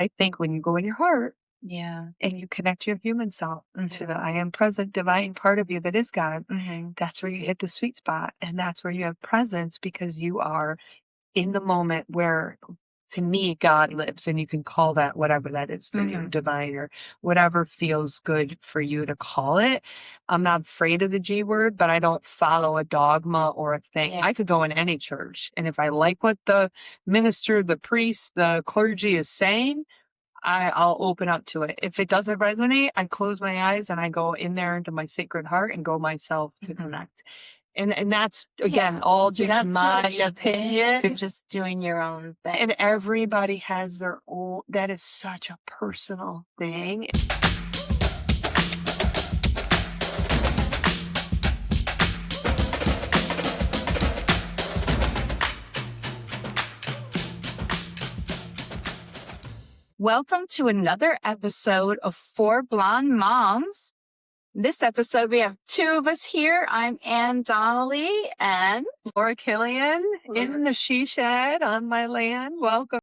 I think when you go in your heart Yeah. and you connect your human self to the Mhm. I am present divine part of you that is God, Mhm. that's where you hit the sweet spot. And that's where you have presence because you are in the moment where, to me, God lives. And you can call that whatever that is for you, Mhm. divine or whatever feels good for you to call it. I'm not afraid of the G word, but I don't follow a dogma or a thing. Yeah. I could go in any church. And if I like what the minister, the priest, the clergy is saying, I'll open up to it. If it doesn't resonate, I close my eyes and I go in there into my sacred heart and go myself to Mhm. connect. And that's again Yeah. all You're just not my judging. You're opinion. just doing your own thing. And everybody has their own, that is such a personal thing. Welcome to another episode of Four Blonde Moms. This episode, we have two of us here. I'm Ann Donnelly and Laura Killian in the she shed on my land. Welcome.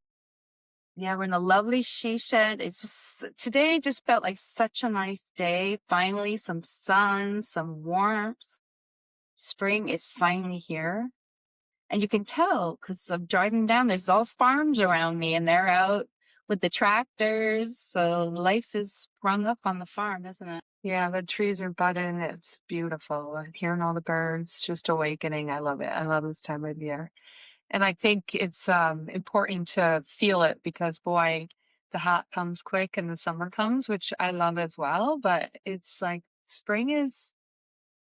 yeah, we're in a lovely she shed. It's just, today just felt like such a nice day. Finally, some sun, some warmth. Spring is finally here. And you can tell because I'm driving down, there's all farms around me and they're out with the tractors. So life is sprung up on the farm, isn't it? Yeah, the trees are budding. It's beautiful. And hearing all the birds, just awakening. I love it. I love this time of year. And I think it's important to feel it because, boy, the hot comes quick and the summer comes, which I love as well. But it's like spring is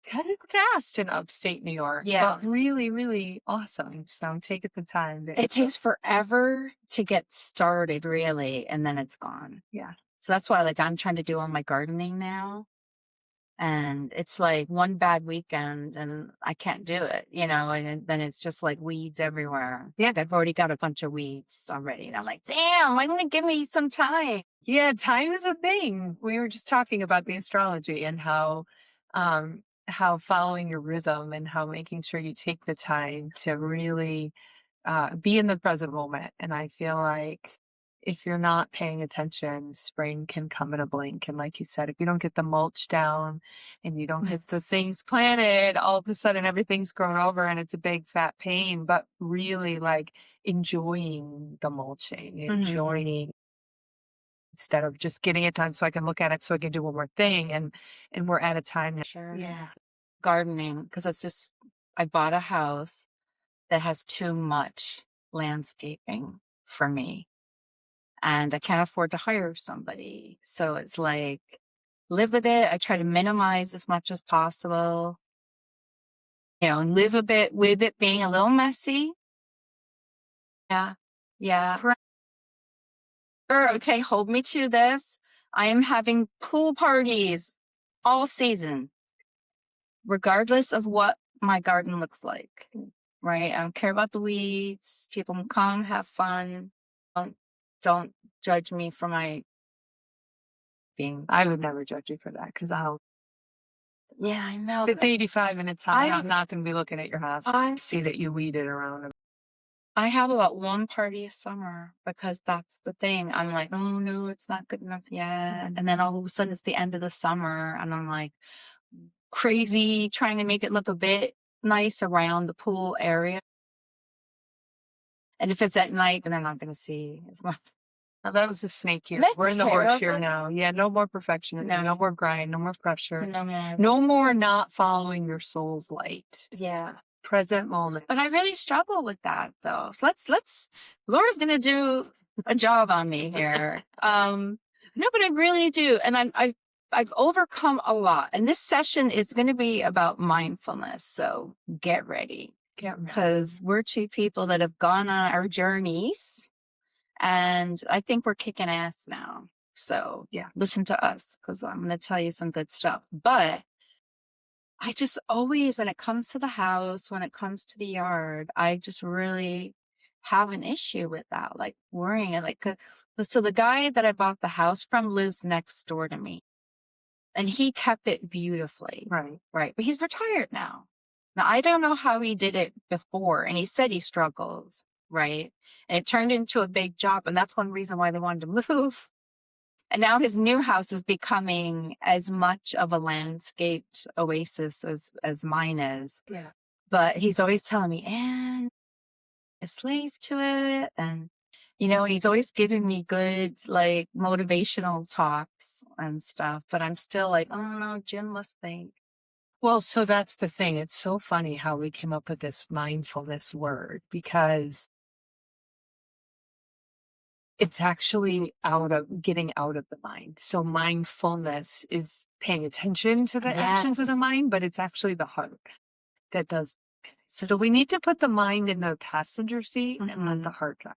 kind of fast in upstate New York, Yeah. but really, really awesome. So take it the time. It takes forever to get started, really, and then it's gone. Yeah. So that's why, like, I'm trying to do all my gardening now. And it's like one bad weekend and I can't do it, and then it's just like weeds everywhere. Yeah. Like, I've already got a bunch of weeds already. And I'm like, damn, why don't they give me some time? Yeah, time is a thing. We were just talking about the astrology and how following your rhythm and how making sure you take the time to really be in the present moment. And I feel like if you're not paying attention, spring can come in a blink. And like you said, if you don't get the mulch down and you don't hit the things planted, all of a sudden everything's grown over and it's a big fat pain. But really, like, enjoying the mulching, enjoying instead of just getting it done so I can look at it so I can do one more thing. And we're at a time now. Sure. Yeah. Gardening, because I bought a house that has too much landscaping for me. And I can't afford to hire somebody. So it's like, live with it. I try to minimize as much as possible, and live a bit with it being a little messy. Yeah. Yeah. Sure. Okay. Hold me to this. I am having pool parties all season, regardless of what my garden looks like. Right. I don't care about the weeds. People can come, have fun. Don't judge me for my being. I would never judge you for that because Yeah, I know. if it's 85 and it's hot, I I'm not going to be looking at your house. I See that you weeded around. I have about one party a summer because that's the thing. I'm like, oh no, it's not good enough yet. And then all of a sudden it's the end of the summer and I'm like crazy trying to make it look a bit nice around the pool area. And if it's at night, then they're not going to see as much. Now, that was the snake year. That's We're in the horse year terrible. now. Yeah, no more perfectionism, no more grind, no more pressure, No, man. no more not following your soul's light. Yeah. Present moment. But I really struggle with that though. So Laura's going to do a job on me here. No, but I really do. And I've overcome a lot. And this session is going to be about mindfulness. So get ready. Because we're two people that have gone on our journeys and I think we're kicking ass now. So Yeah, listen to us because I'm going to tell you some good stuff. But I just always, when it comes to the house, when it comes to the yard, I just really have an issue with that, like worrying. And so the guy that I bought the house from lives next door to me and he kept it beautifully. right. But he's retired now. Now, I don't know how he did it before. And he said he struggles. right? And it turned into a big job. And that's one reason why they wanted to move. And now his new house is becoming as much of a landscaped oasis as mine is. Yeah. But he's always telling me, and a slave to it. And, he's always giving me good, like, motivational talks and stuff. But I'm still like, oh no, Jim must think. Well, so that's the thing. It's so funny how we came up with this mindfulness word because it's actually getting out of the mind. So mindfulness is paying attention to the actions of the Yes. mind, but it's actually the heart that does. So we need to put the mind in the passenger seat and let the heart drive.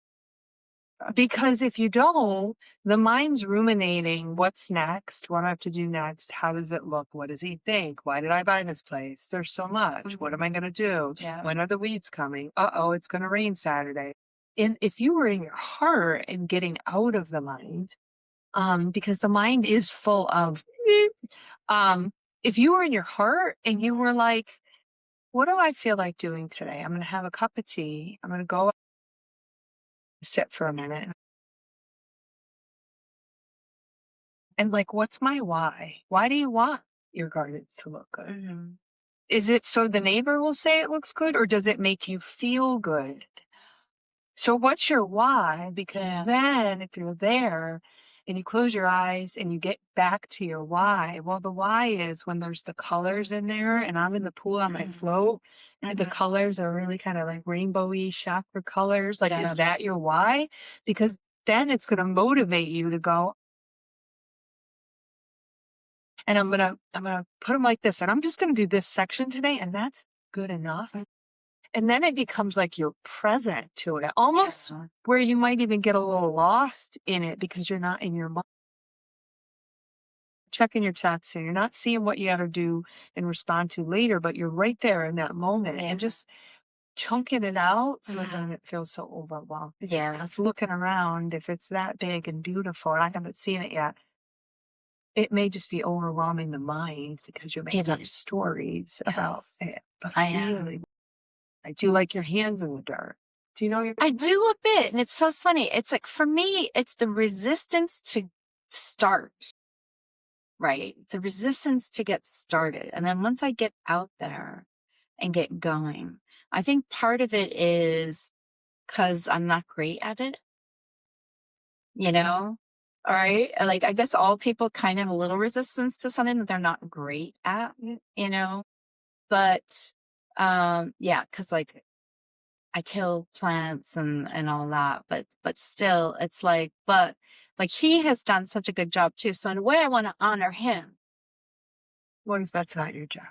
Because if you don't, the mind's ruminating what's next, what do I have to do next, how does it look, what does he think, why did I buy this place, there's so much, what am I going to do, Yeah. when are the weeds coming, uh-oh, it's going to rain Saturday. And if you were in your heart and getting out of the mind, because the mind is full of if you were in your heart and you were like, what do I feel like doing today? I'm going to have a cup of tea, I'm going to go sit for a minute. And like, what's my why? Why do you want your gardens to look good? Is it so the neighbor will say it looks good, or does it make you feel good? So what's your why? Because then if you're there and you close your eyes and you get back to your why, well, the why is when there's the colors in there and I'm in the pool on my float and the colors are really kind of like rainbowy chakra colors. Like, is that your why? Because then it's going to motivate you to go, and I'm gonna put them like this, and I'm just gonna do this section today, and that's good enough. And then it becomes like you're present to it, almost where you might even get a little lost in it because you're not in your mind. Checking your chats here. You're not seeing what you got to do and respond to later, but you're right there in that moment and just chunking it out so it doesn't feel so overwhelmed. Yeah. Because looking around, if it's that big and beautiful, and I haven't seen it yet, it may just be overwhelming the mind because you're making up stories about it. But I really, I do like your hands in the dirt. Do you know your? I do a bit. And it's so funny. It's like, for me, it's the resistance to start, right? The resistance to get started. And then once I get out there and get going, I think part of it is because I'm not great at it, you know? All right. Like, I guess all people kind of have a little resistance to something that they're not great at, you know? But, yeah, because like I kill plants and all that, but still, it's like, but like he has done such a good job too. So in a way, I want to honor him. Ones that's not your job.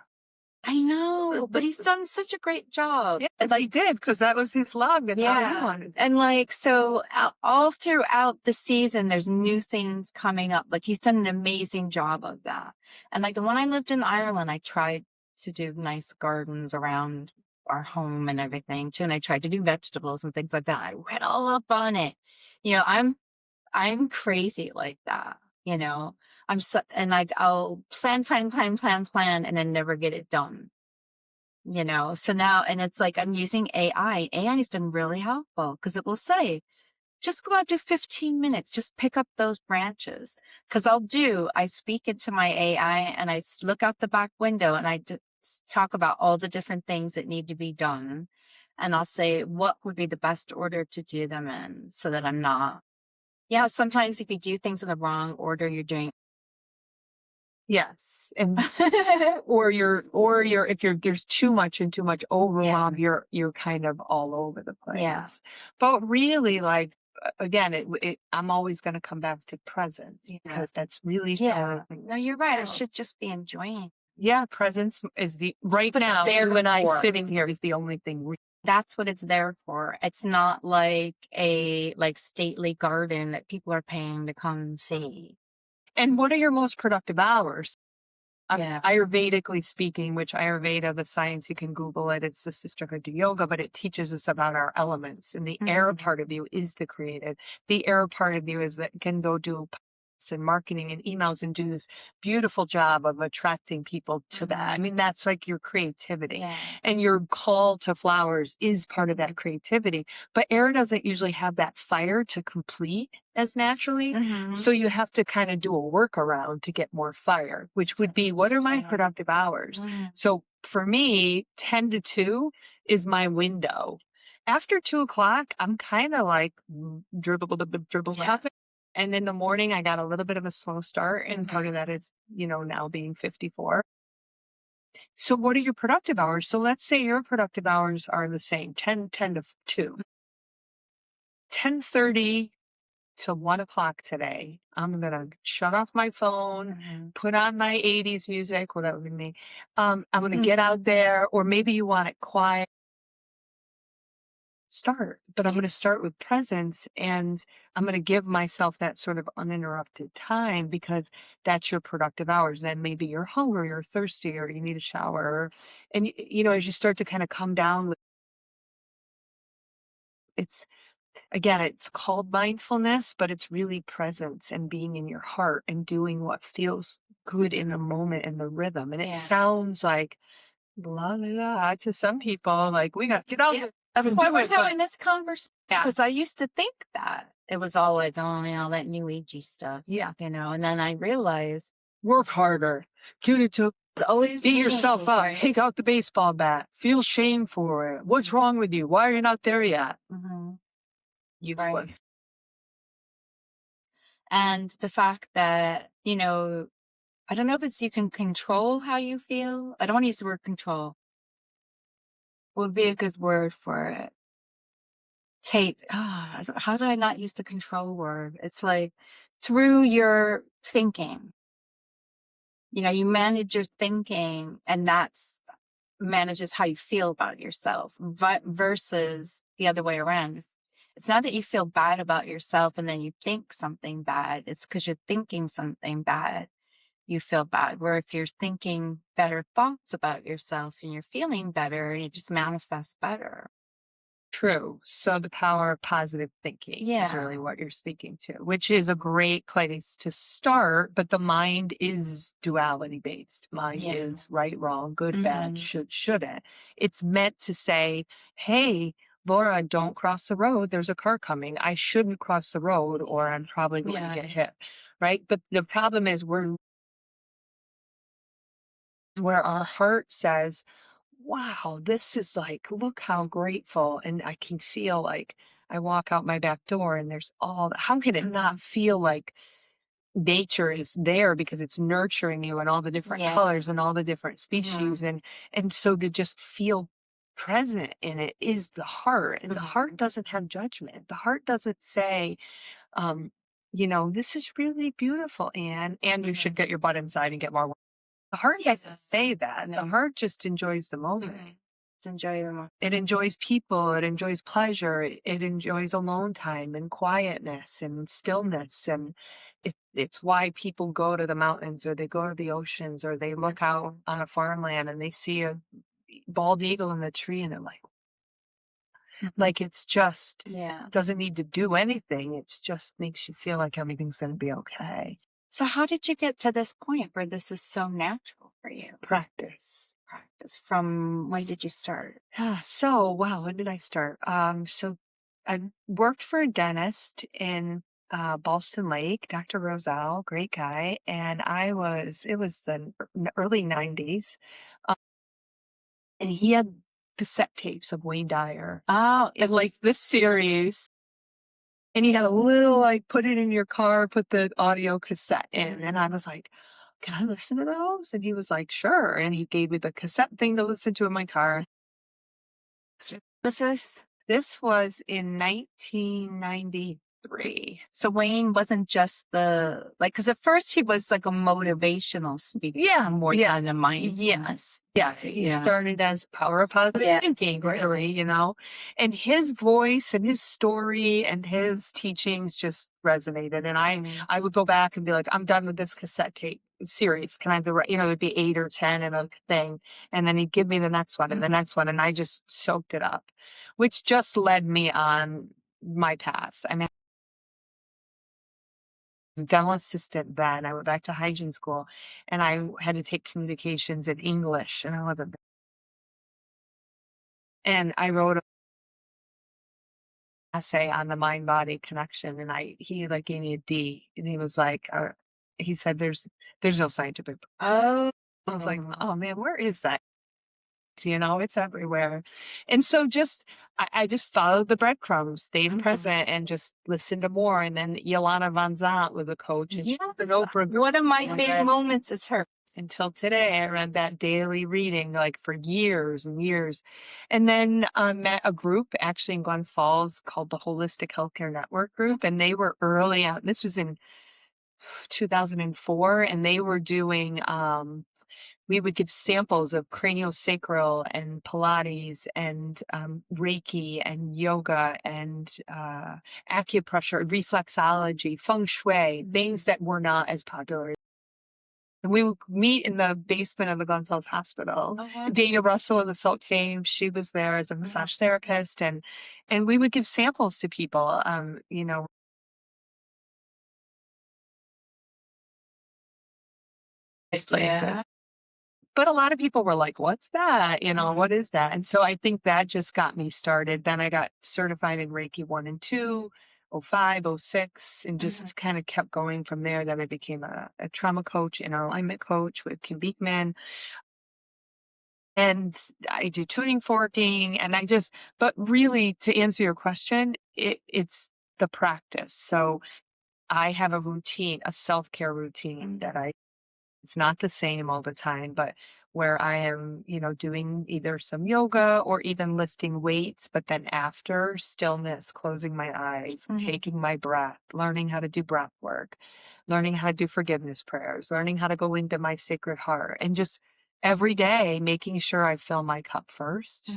I know, but he's done such a great job. Yeah, And he like, did because that was his log and how he yeah, wanted. and like, so all throughout the season, there's new things coming up. Like, he's done an amazing job of that. And like, when I lived in Ireland, I tried to do nice gardens around our home and everything too. And I tried to do vegetables and things like that. I read all up on it. I'm crazy like that. I'm so, and like, I'll plan, and then never get it done. So now, and it's like, I'm using AI. AI has been really helpful because it will say, just go out, do 15 minutes, just pick up those branches. Because I speak into my AI and I look out the back window and talk about all the different things that need to be done. And I'll say, what would be the best order to do them in so that I'm not. Yeah, sometimes if you do things in the wrong order, you're doing. Yes, and or if there's too much and too much overwhelm, you're kind of all over the place. Yeah. But really, like, again, I'm always going to come back to presence because that's really the only thing. No, you're right. I should just be enjoying. Yeah, presence is right But now. there You and I for. sitting here is the only thing. That's what it's there for. It's not like a stately garden that people are paying to come see. And what are your most productive hours? Yeah. Ayurvedically speaking, which Ayurveda, the science, you can Google it. It's the sisterhood to yoga, but it teaches us about our elements. And the air part of you is the creative. The air part of you is that can go do and marketing and emails and do this beautiful job of attracting people to that. I mean, that's like your creativity. Yeah. And your call to flowers is part of that creativity. But air doesn't usually have that fire to complete as naturally. So you have to kind of do a workaround to get more fire, which would be what are my productive hours? So for me, 10 to 2 is my window. After 2 o'clock, I'm kind of like dribble, dribble, dribble, Yeah. and in the morning, I got a little bit of a slow start. And part of that is, now being 54. So what are your productive hours? So let's say your productive hours are the same, 10 to 2. 10:30 to 1 o'clock today, I'm going to shut off my phone, put on my 80s music, whatever would be me. I'm going to get out there, or maybe you want it quiet. Start, but I'm going to start with presence, and I'm going to give myself that sort of uninterrupted time because that's your productive hours. Then maybe you're hungry or thirsty or you need a shower. And, as you start to kind of come down with it's, again, it's called mindfulness, but it's really presence and being in your heart and doing what feels good in the moment and the rhythm. And it sounds like la la la to some people, like we got to get out there That's and why do we're it. But having this conversation. Because I used to think that it was all like, oh, that new agey stuff. yeah, And then I realized work harder, get it to it's always beat me, yourself up, right? take out the baseball bat, feel shame for it. What's wrong with you? Why are you not there yet? Right. Useless. And the fact that, I don't know if it's you can control how you feel. I don't want to use the word control. Would be a good word for it. How do I not use the control word? It's like through your thinking. You manage your thinking, and that's manages how you feel about yourself versus the other way around. It's not that you feel bad about yourself and then you think something bad. It's because you're thinking something bad. You feel bad. Where if you're thinking better thoughts about yourself and you're feeling better, and it just manifests better. True. So the power of positive thinking is really what you're speaking to, which is a great place to start. But the mind is duality based. Mind is right, wrong, good, bad, should, shouldn't. It's meant to say, hey, Laura, don't cross the road. There's a car coming. I shouldn't cross the road or I'm probably going to get hit. Right. But the problem is where our heart says, wow, this is like, look how grateful. And I can feel like I walk out my back door and there's how can it not feel like nature is there because it's nurturing you and all the different colors and all the different species. And so to just feel present in it is the heart. And the heart doesn't have judgment. The heart doesn't say, this is really beautiful, and you should get your butt inside and get more work. The heart doesn't say that. The heart just enjoys the moment. Enjoy the moment. It enjoys people. It enjoys pleasure. It enjoys alone time and quietness and stillness. And it's why people go to the mountains or they go to the oceans or they look out on a farmland and they see a bald eagle in the tree and they're like it's just doesn't need to do anything. It just makes you feel like everything's going to be okay. So how did you get to this point where this is so natural for you? Practice. From when did you start? So, wow, when did I start? So I worked for a dentist in Ballston Lake, Dr. Roselle, great guy. And it was the early 90s. And he had cassette tapes of Wayne Dyer. Oh, And like this series. And he had a little, like, put it in your car, put the audio cassette in. And I was like, can I listen to those? And he was like, sure. And he gave me the cassette thing to listen to in my car. what's this? This was in 1993. So Wayne wasn't just because at first he was like a motivational speaker. Yeah. More than a mindfulness. Yes. He started as Power of Positive Thinking, really, and his voice and his story and his teachings just resonated. And I would go back and be like, I'm done with this cassette tape series. Can I have there'd be 8 or 10 in a thing. And then he'd give me the next one and the next one. And I just soaked it up, which just led me on my path. I mean, was a dental assistant then. I went back to hygiene school and I had to take communications in English and I wasn't, and I wrote an essay on the mind body connection and he like gave me a D and he was like, he said, there's no scientific. Oh. I was like, oh man, where is that? It's everywhere. And so I just followed the breadcrumbs, stayed present and just listened to more. And then Yolanda Van Zant was a coach and she Yes. was an Oprah. One of my I big read moments is her. until today. I read that daily reading like for years and years. And then met a group actually in Glens Falls called the Holistic Healthcare Network Group. And they were early out. This was in 2004. And they were doing we would give samples of craniosacral and Pilates and Reiki and yoga and acupressure, reflexology, feng shui, things that were not as popular. And we would meet in the basement of the Gonzales Hospital. Oh, wow. Dana Russell of the Salt fame, she was there as a massage therapist, and we would give samples to people. These places. Yeah. But a lot of people were like, "What's that? What is that?" And so I think that just got me started. Then I got certified in Reiki 1 and 2, '05, '06, and just kind of kept going from there. Then I became a trauma coach and an alignment coach with Kim Beekman. And I do tuning forking and but really to answer your question, it's the practice. So I have a routine, a self-care routine that it's not the same all the time, but where I am, doing either some yoga or even lifting weights, but then after stillness, closing my eyes, taking my breath, learning how to do breath work, learning how to do forgiveness prayers, learning how to go into my sacred heart, and just every day making sure I fill my cup 1st.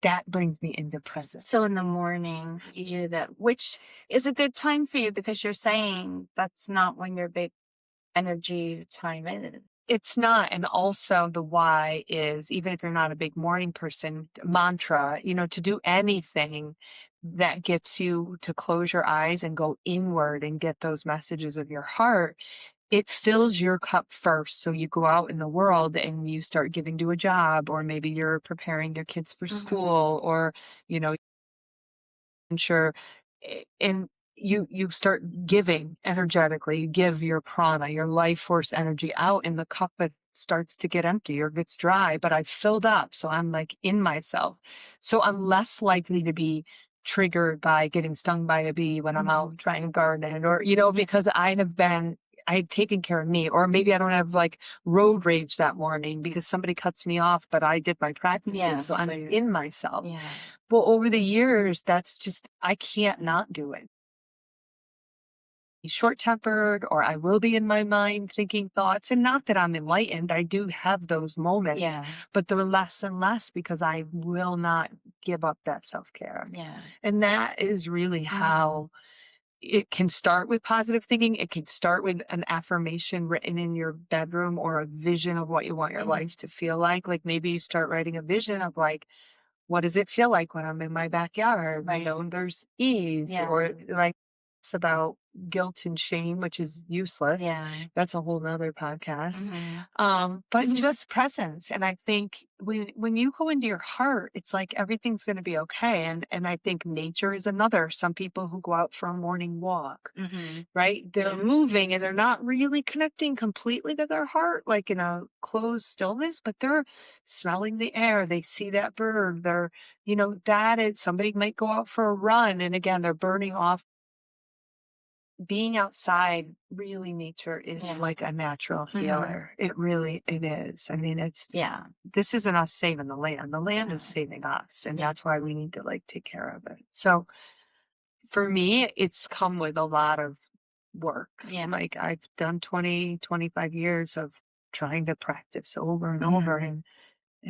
That brings me into present. So in the morning, you do that, which is a good time for you because you're saying that's not when your big energy time is. It's not. And also the why is even if you're not a big morning person, mantra, to do anything that gets you to close your eyes and go inward and get those messages of your heart, it fills your cup first. So you go out in the world and you start giving to a job, or maybe you're preparing your kids for school, or, you know, sure. And you start giving energetically, you give your prana, your life force energy out, and the cup it starts to get empty or gets dry, but I've filled up. So I'm like in myself. So I'm less likely to be triggered by getting stung by a bee when I'm out trying to garden, or, because I had taken care of me, or maybe I don't have like road rage that morning because somebody cuts me off, but I did my practices. So I'm in myself. Yeah. Well, over the years, that's just, I can't not do it. Short tempered, or I will be in my mind thinking thoughts. And not that I'm enlightened, I do have those moments, Yeah. but they're less and less because I will not give up that self care. Yeah. And that is really how it can start with positive thinking. It can start with an affirmation written in your bedroom or a vision of what you want your life to feel like. Like maybe you start writing a vision of like, what does it feel like when I'm in my backyard? There's ease, or like it's about guilt and shame, which is useless. Yeah. That's a whole nother podcast. But just presence. And I think when you go into your heart, it's like everything's going to be okay. And I think nature is another. Some people who go out for a morning walk, right? They're moving and they're not really connecting completely to their heart, like in a closed stillness, but they're smelling the air. They see that bird. That is, somebody might go out for a run. And again, they're burning off. Being outside, really, nature is like a natural healer. It is. I mean, this isn't us saving the land. The land is saving us. And that's why we need to like take care of it. So for me, it's come with a lot of work. Like I've done 20, 25 years of trying to practice over and over, and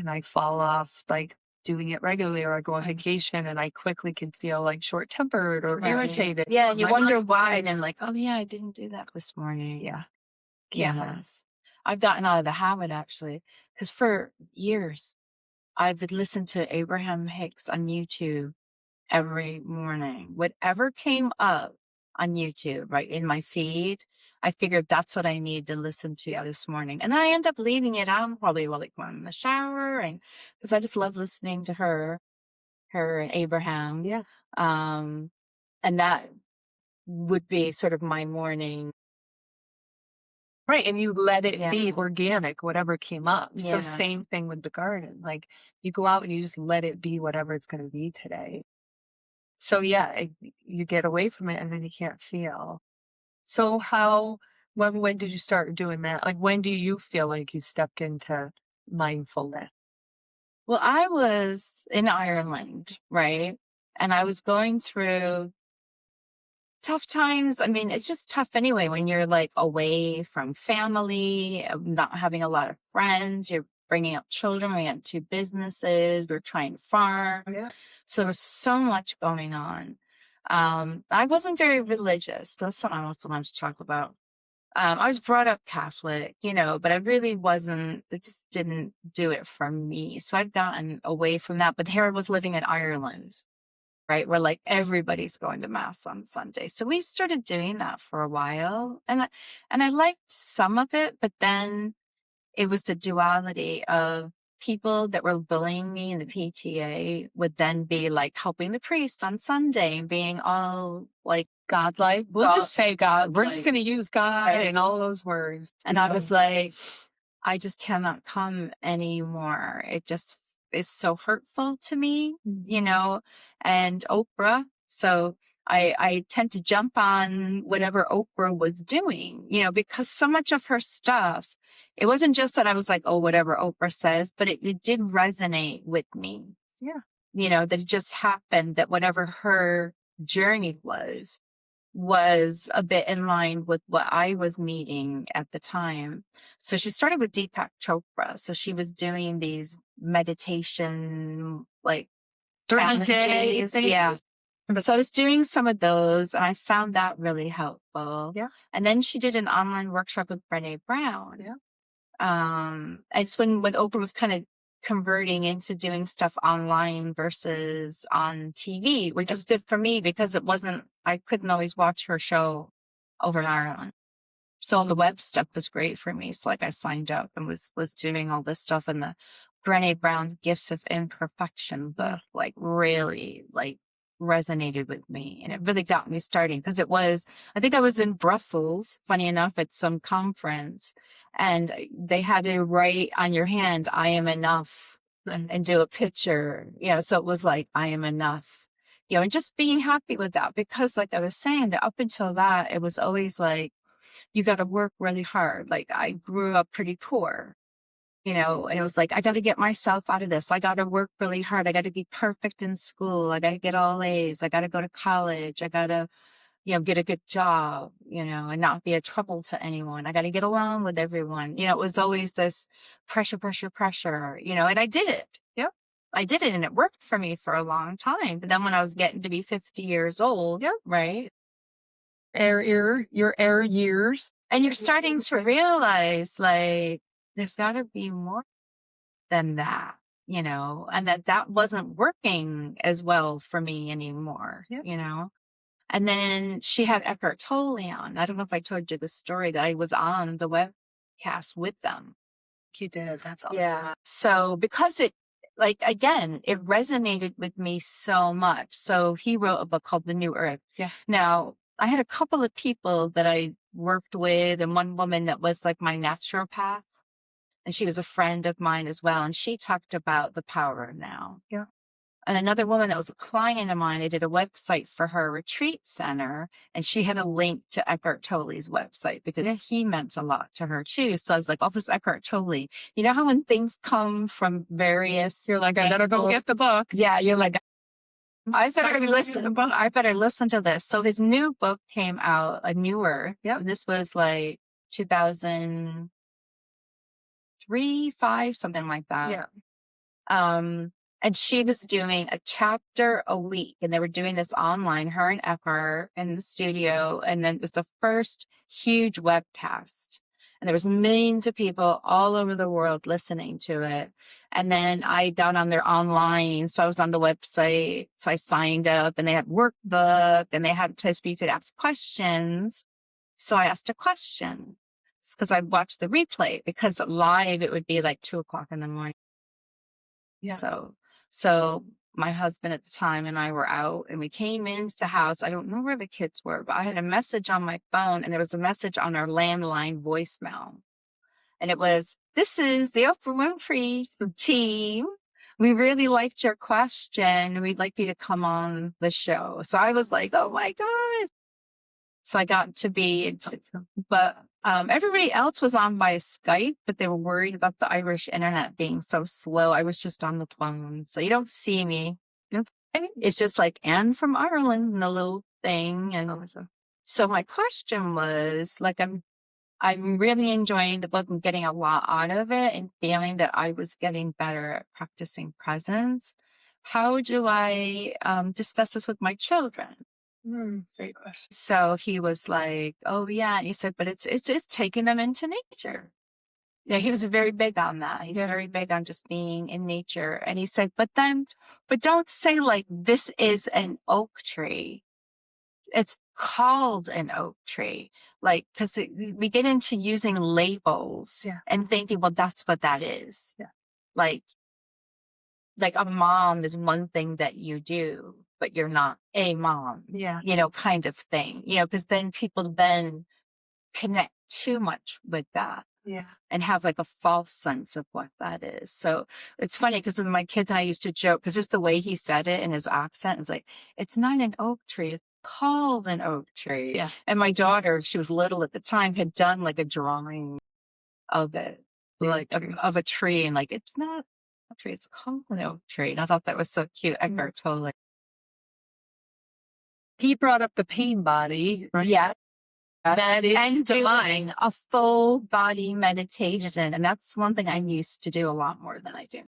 I fall off like doing it regularly, or I go on vacation and I quickly can feel like short tempered or irritated. Yeah, you My wonder mind why, and says, then like, oh yeah, I didn't do that this morning. yeah, Yes. I've gotten out of the habit actually, because for years I would listen to Abraham Hicks on YouTube every morning. Whatever came up, on YouTube, right in my feed. I figured that's what I need to listen to this morning. And I end up leaving it on probably while like when I'm in the shower, and because I just love listening to her and Abraham. Yeah. Um, and that would be sort of my morning. Right, and you let it Yeah. be organic, whatever came up. So Yeah. same thing with the garden. Like you go out and you just let it be whatever it's going to be today. So yeah, you get away from it and then you can't feel. So when did you start doing that? Like when do you feel like you stepped into mindfulness? Well, I was in Ireland, right? And I was going through tough times. I mean, it's just tough anyway when you're like away from family, not having a lot of friends. You're bringing up children. We had two businesses. We're trying to farm. Yeah. So there was so much going on. I wasn't very religious. That's something I also wanted to talk about. I was brought up Catholic, but I really wasn't, it just didn't do it for me. So I've gotten away from that. But here I was living in Ireland, right? Where like everybody's going to mass on Sunday. So we started doing that for a while. And I liked some of it, but then it was the duality of people that were bullying me in the PTA would then be like helping the priest on Sunday and being all like Godlike. We'll God, just say God. We're just like, going to use God right. and all those words. And I was like, I just cannot come anymore. It just is so hurtful to me, and Oprah. So I tend to jump on whatever Oprah was doing, because so much of her stuff, it wasn't just that I was like, oh, whatever Oprah says, but it did resonate with me. Yeah. That it just happened that whatever her journey was a bit in line with what I was needing at the time. So she started with Deepak Chopra. So she was doing these meditation, like 30-day challenges. thing. Yeah. So I was doing some of those and I found that really helpful. Yeah. And then she did an online workshop with Brene Brown. Yeah. It's when Oprah was kind of converting into doing stuff online versus on TV, which was good for me because I couldn't always watch her show over in Ireland. So the web stuff was great for me. So like I signed up and was doing all this stuff, and the Brené Brown's Gifts of Imperfection book like really like resonated with me, and it really got me starting because I think I was in Brussels, funny enough, at some conference, and they had to write on your hand, I am enough, and do a picture, so it was like, I am enough, and just being happy with that because like I was saying that up until that, it was always like, you got to work really hard. Like I grew up pretty poor, and it was like, I got to get myself out of this. I got to work really hard. I got to be perfect in school. I got to get all A's. I got to go to college. I got to, get a good job, and not be a trouble to anyone. I got to get along with everyone. It was always this pressure, pressure, pressure, and I did it. Yep. I did it and it worked for me for a long time. But then when I was getting to be 50 years old, Yep. right? Your air years. And you're starting to realize like there's got to be more than that, and that wasn't working as well for me anymore, And then she had Eckhart Tolle on. I don't know if I told you the story that I was on the webcast with them. You did. That's awesome. Yeah. So because it, like, again, it resonated with me so much. So he wrote a book called The New Earth. Yeah. Now, I had a couple of people that I worked with, and one woman that was like my naturopath, and she was a friend of mine as well. And she talked about the power of now. Yeah. And another woman that was a client of mine, I did a website for her retreat center, and she had a link to Eckhart Tolle's website because he meant a lot to her too. So I was like, oh, this Eckhart Tolle. You know how when things come from various, you're like, I better go get the book. Yeah, you're like, I better listen to this. So his new book came out, A New Earth. Yeah. This was like 2003, 5, something like that. Yeah. And she was doing a chapter a week, and they were doing this online, her and Eckhart in the studio. And then it was the first huge webcast. And there was millions of people all over the world listening to it. And then I got on their online. So I was on the website. So I signed up and they had workbook and they had a place where you could ask questions. So I asked a question because I watched the replay, because live it would be like 2 o'clock in the morning. Yeah. So my husband at the time and I were out and we came into the house. I don't know where the kids were, but I had a message on my phone and there was a message on our landline voicemail. And it was, "This is the Oprah Winfrey team. We really liked your question. We'd like you to come on the show." So I was like, oh my God. So I got to be, but everybody else was on by Skype, but they were worried about the Irish internet being so slow. I was just on the phone. So you don't see me. It's just like Anne from Ireland and the little thing. And so my question was like, I'm really enjoying the book and getting a lot out of it and feeling that I was getting better at practicing presence. How do I discuss this with my children? Great question. So he was like, "Oh yeah," and he said, "But it's taking them into nature." Yeah, he was very big on that. He's very big on just being in nature. And he said, but don't say like, "This is an oak tree." It's called an oak tree. Like, because we get into using labels and thinking, well, that's what that is. Like, like a mom is one thing that you do, but you're not a mom, kind of thing, because then people then connect too much with that. And have like a false sense of what that is. So it's funny because when my kids and I used to joke, because just the way he said it in his accent is like, "It's not an oak tree, it's called an oak tree." And my daughter, she was little at the time, had done like a drawing of it, like of a tree, and like, "It's not a tree, it's called an oak tree." And I thought that was so cute. Edgar totally. He brought up the pain body, right? Yeah. That is And doing divine. a full body meditation. And that's one thing I used to do a lot more than I do.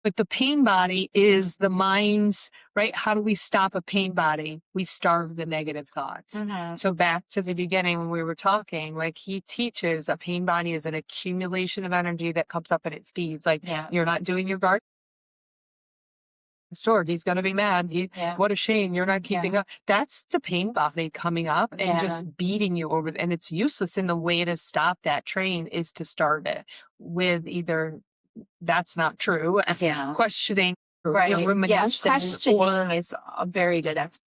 But the pain body is the mind's, right? How do we stop a pain body? We starve the negative thoughts. So back to the beginning when we were talking, like he teaches a pain body is an accumulation of energy that comes up and it feeds. Like you're not doing your part. Store, he's going to be mad. What a shame. You're not keeping up. That's the pain body coming up and just beating you over. And it's useless. And the way to stop that train is to start it with either that's not true, questioning, Questioning is a very good exercise.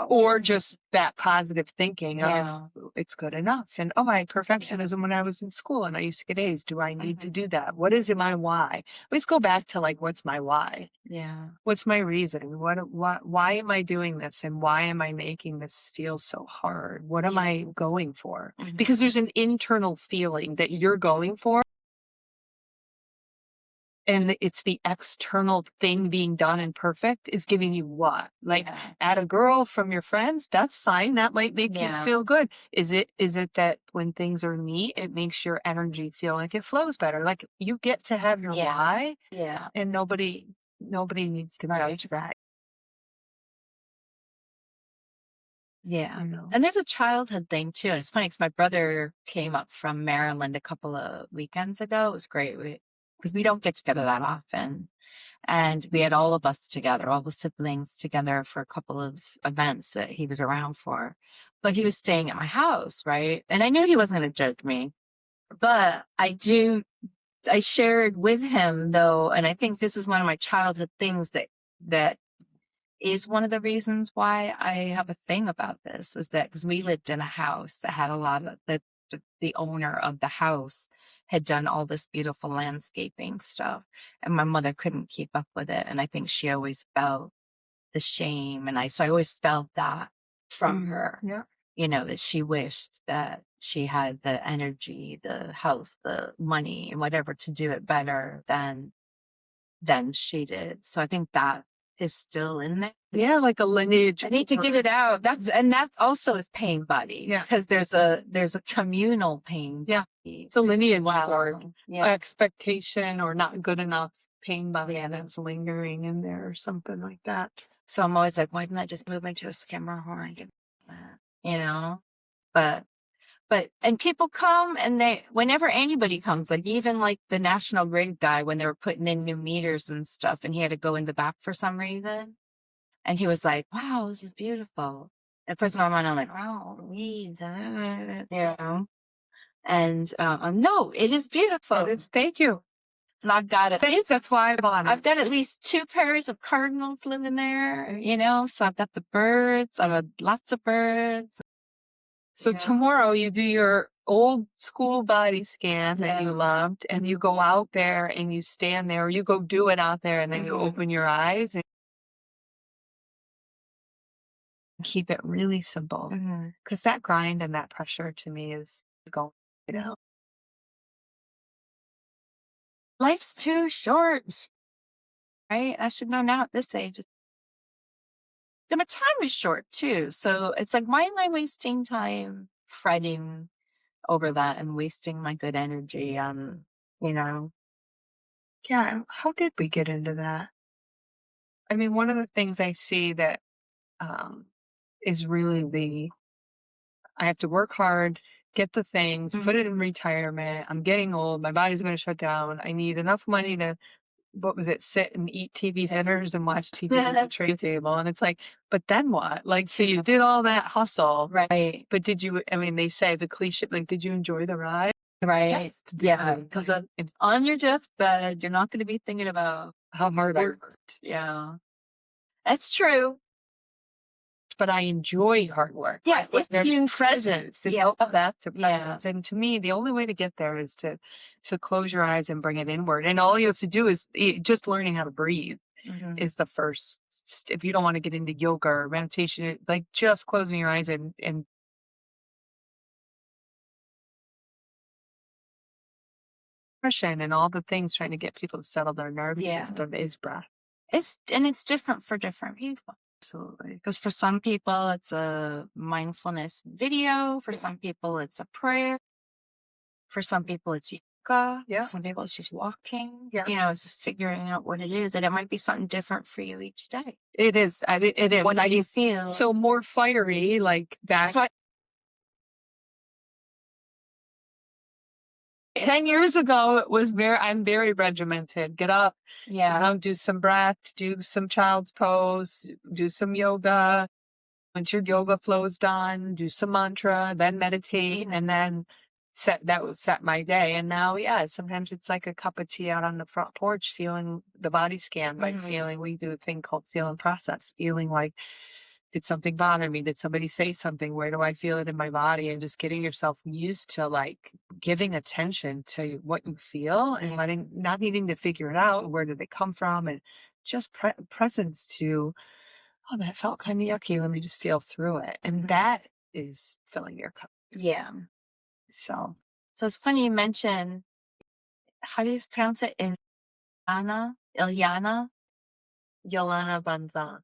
Or just that positive thinking of it's good enough. And my perfectionism when I was in school and I used to get A's. Do I need to do that? What is my why? Let's go back to like, what's my why? What's my reason? Why am I doing this? And why am I making this feel so hard? What am I going for? Because there's an internal feeling that you're going for. And it's the external thing being done and perfect is giving you what? Like at a girl from your friends, that's fine. That might make you feel good. Is it that when things are neat, it makes your energy feel like it flows better? Like you get to have your why. And nobody needs to judge that. And there's a childhood thing too. And it's funny because my brother came up from Maryland a couple of weekends ago. It was great. Because we don't get together that often. And we had all of us together, all the siblings together for a couple of events that he was around for. But he was staying at my house, right? And I knew he wasn't going to judge me. But I shared with him though, and I think this is one of my childhood things that is one of the reasons why I have a thing about this, is that because we lived in a house that had a lot of the owner of the house had done all this beautiful landscaping stuff, and my mother couldn't keep up with it. And I think she always felt the shame. So I always felt that from her, that she wished that she had the energy, the health, the money and whatever to do it better than she did. So I think that is still in there. Yeah, like a lineage. I need to get it out. That also is pain body. Because there's a communal pain. It's a lineage or expectation or not good enough pain body and it's lingering in there or something like that. So I'm always like, why didn't I just move into a scammer horn? But and people come and whenever anybody comes, like even like the National Grid guy, when they were putting in new meters and stuff, and he had to go in the back for some reason. And he was like, wow, this is beautiful. And of course, in my mind, I'm like, oh, weeds, And no, it is beautiful. It is. Thank you. And I've got Thanks. That's why I bought I've it. got at least 2 pairs of cardinals living there, so I've got the birds. I've got lots of birds. So Yeah. tomorrow you do your old school body scan that you Yeah. loved, and you go out there and you stand there, or you go do it out there, and then you open your eyes and keep it really simple. Because that grind and that pressure to me is going, Life's too short, right? I should know now at this age. And my time is short too. So it's like, why am I wasting time fretting over that and wasting my good energy on, you know? Yeah, how did we get into that? I mean, one of the things I see that um, is really I have to work hard, get the things, put it in retirement. I'm getting old. My body's going to shut down. I need enough money to, what was it, sit and eat TV dinners and watch TV at the tray table. And it's like, but then what? Like, so you did all that hustle, Right. but did you, I mean, they say the cliche, like, did you enjoy the ride? Right. Yes. Yeah. Because it's on your deathbed. You're not going to be thinking about How hard I work. worked. Yeah. That's true. But I enjoy hard work. Yeah, Like, if there's you presence. It's yeah. all back to Yeah. presence. And to me, the only way to get there is to close your eyes and bring it inward. And all you have to do is just learning how to breathe is the first. If you don't want to get into yoga or meditation, like just closing your eyes and depression and all the things trying to get people to settle their nervous system is breath. It's different for different people. Absolutely. Because for some people, it's a mindfulness video. For some people, it's a prayer. For some people, it's yoga. Yeah. Some people, it's just walking. Yeah. It's just figuring out what it is. And it might be something different for you each day. It is. It is. What do you feel? So more fiery, like that. So 10 years ago, it was I'm very regimented. Get up, yeah. do some breath, do some child's pose, do some yoga. Once your yoga flow is done, do some mantra, then meditate, and then that would set my day. And now, yeah, sometimes it's like a cup of tea out on the front porch, feeling the body scan by feeling, we do a thing called feel and process, feeling like, did something bother me? Did somebody say something? Where do I feel it in my body? And just getting yourself used to like giving attention to what you feel and not needing to figure it out. Where did it come from? And just presence to, oh, that felt kind of yucky. Let me just feel through it. And that is filling your cup. Yeah. So it's funny you mention, how do you pronounce it? Ilyana Banzan,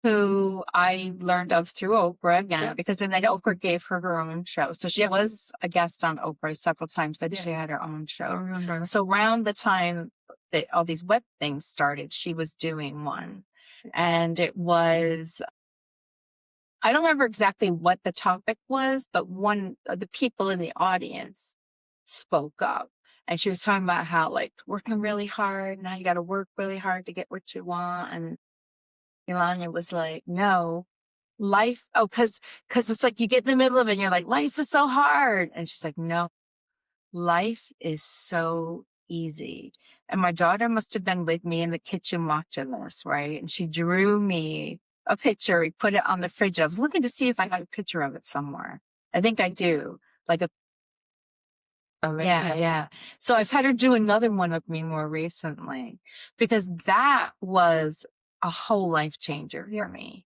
who I learned of through Oprah again, because then Oprah gave her own show. So she was a guest on Oprah several times, that she had her own show. I remember. So around the time that all these web things started, she was doing one. And it was, I don't remember exactly what the topic was, but one of the people in the audience spoke up. And she was talking about how, like, working really hard, now you got to work really hard to get what you want. And Ilana was like, no, life, cause it's like you get in the middle of it and you're like, life is so hard. And she's like, no, life is so easy. And my daughter must have been with me in the kitchen watching this, right? And she drew me a picture. We put it on the fridge. I was looking to see if I had a picture of it somewhere. I think I do. Like a yeah. So I've had her do another one of me more recently, because that was a whole life changer for me.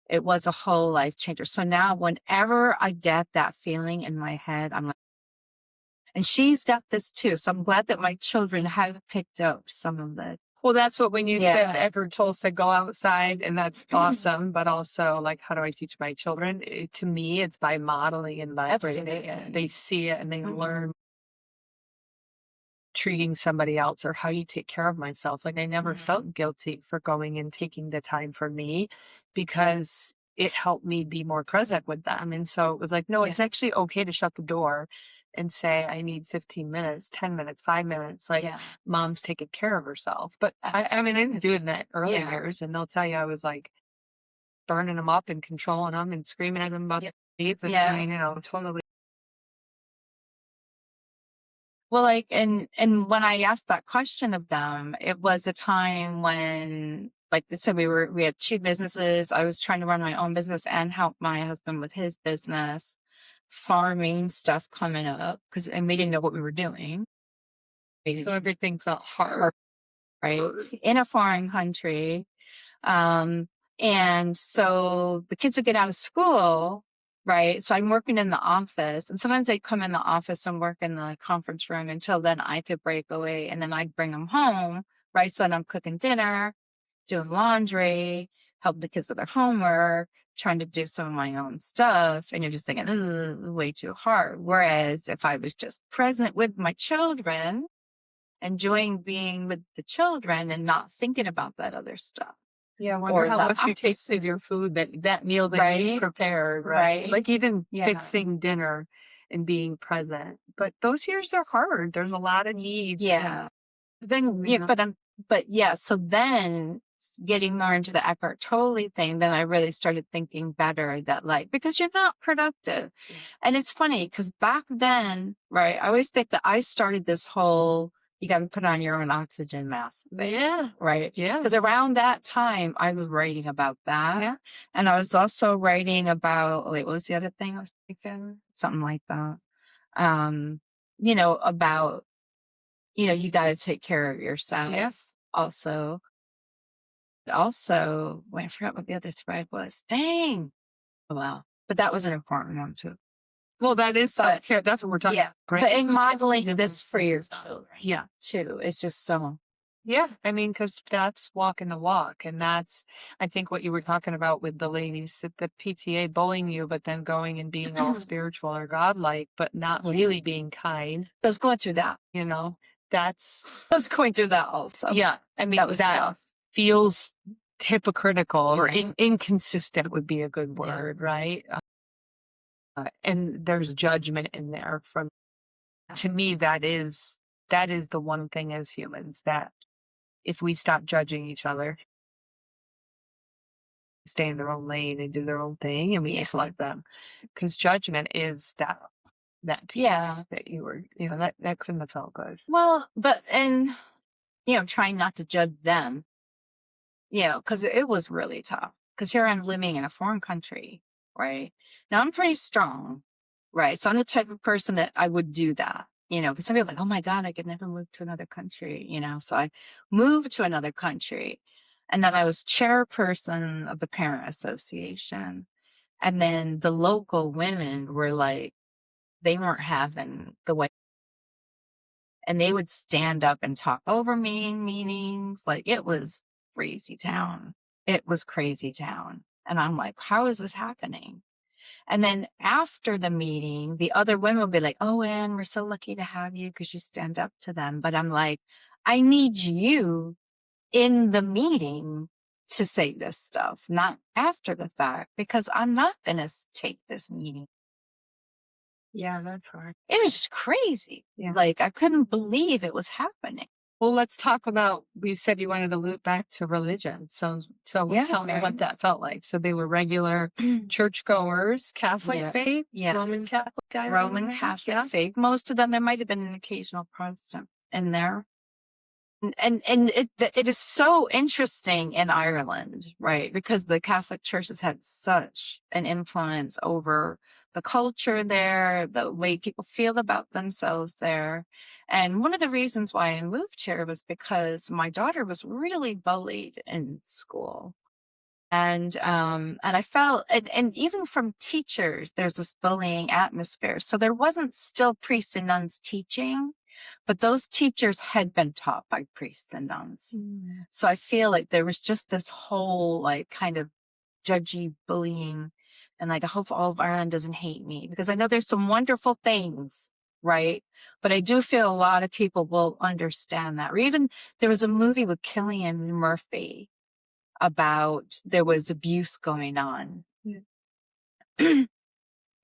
It was a whole life changer. So now whenever I get that feeling in my head, I'm like, and she's got this too. So I'm glad that my children have picked up some of it. Well, that's what, when you said, Eckhart Tolle said, go outside, and that's awesome. But also, like, how do I teach my children? To me, it's by modeling and vibrating it. They see it and they learn treating somebody else or how you take care of myself. Like, I never felt guilty for going and taking the time for me, because it helped me be more present with them. And so it was like, no, Yeah. it's actually okay to shut the door and say, I need 15 minutes, 10 minutes, 5 minutes. Like, Yeah. mom's taking care of herself. But I mean, I didn't Absolutely. do it in that early Yeah. years. And they'll tell you I was like burning them up and controlling them and screaming at them about Yep. the needs. And I Yeah. mean, totally. Well, like, and when I asked that question of them, it was a time when, like I said, we had two businesses. I was trying to run my own business and help my husband with his business, farming stuff coming up, and we didn't know what we were doing. So We- everything felt hard. Right. In a foreign country. Um, and so the kids would get out of school, right? So I'm working in the office, and sometimes they'd come in the office and work in the conference room until then I could break away, and then I'd bring them home, right? So then I'm cooking dinner, doing laundry, helping the kids with their homework, trying to do some of my own stuff. And you're just thinking, this is way too hard. Whereas if I was just present with my children, enjoying being with the children and not thinking about that other stuff. Yeah, I wonder Or how the much you tasted your food, that meal that you right, prepared, right? right, Like even yeah, fixing dinner and being present. But those years are hard. There's a lot of needs. yeah. Then, You yeah, know? but yeah, so then getting more into the Eckhart Tolle thing, then I really started thinking better that, like, because you're not productive. Yeah. And it's funny because back then, right, I always think that I started this whole, you got to put on your own oxygen mask thing, Yeah. right? Yeah. Because around that time, I was writing about that. Yeah. And I was also writing about, wait, what was the other thing I was thinking? Something like that. Um, about, you got to take care of yourself. Yeah. Also, wait, I forgot what the other thread was. Dang. Oh, well, but that was an important one too. Well, that is But self-care. That's what we're talking yeah, about. but Right? in modeling this for your children Yeah. too, it's just so, Yeah. I mean, because that's walking the walk. And that's, I think, what you were talking about with the ladies at the PTA bullying you, but then going and being all spiritual or godlike, but not yeah. really being kind. I was going through that. That's, I was going through that also. yeah. I mean, That was that tough. feels hypocritical or Yeah. inconsistent would be a good Yeah. word, right? And there's judgment in there from, to me, that is the one thing as humans that if we stop judging each other, stay in their own lane and do their own thing, and we Yeah. just let them, because judgment is that piece Yeah. that you were, that couldn't have felt good. Well, trying not to judge them, because it was really tough. Because here I'm living in a foreign country, right? Now I'm pretty strong, right? So I'm the type of person that I would do that, because some people are like, oh my God, I could never move to another country, So I moved to another country. And then I was chairperson of the parent association. And then the local women were like, they weren't having the way. And they would stand up and talk over me in meetings. Like it was crazy town. It was crazy town. And I'm like, how is this happening? And then after the meeting, the other women will be like, oh, Anne, we're so lucky to have you because you stand up to them. But I'm like, I need you in the meeting to say this stuff, not after the fact, because I'm not going to take this meeting. Yeah, that's hard. It was just crazy. Yeah. Like I couldn't believe it was happening. Well, let's talk about, you said you wanted to loop back to religion. So Yeah, tell me right. what that felt like. So they were regular churchgoers, Catholic Yeah. faith, Yes. Roman Catholic, I Roman remember. Catholic Yeah. faith. Most of them, there might have been an occasional Protestant in there. And it is so interesting in Ireland, right? Because the Catholic Church has had such an influence over the culture there, the way people feel about themselves there. And one of the reasons why I moved here was because my daughter was really bullied in school. And I felt, and even from teachers, there's this bullying atmosphere. So there wasn't still priests and nuns teaching, but those teachers had been taught by priests and nuns. Mm. So I feel like there was just this whole like kind of judgy bullying, and like I hope all of Ireland doesn't hate me because I know there's some wonderful things, right? But I do feel a lot of people will understand that. Or even there was a movie with Cillian Murphy about there was abuse going on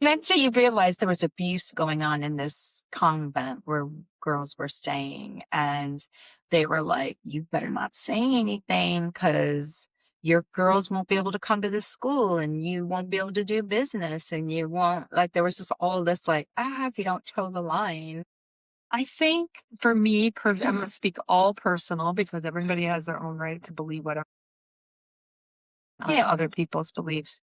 Eventually, you realize there was abuse going on in this convent where girls were staying, and they were like, "You better not say anything because your girls won't be able to come to this school, and you won't be able to do business, and you won't." Like, there was just all this, like, if you don't toe the line. I think for me, I'm going to speak all personal because everybody has their own right to believe whatever Yeah, other people's beliefs.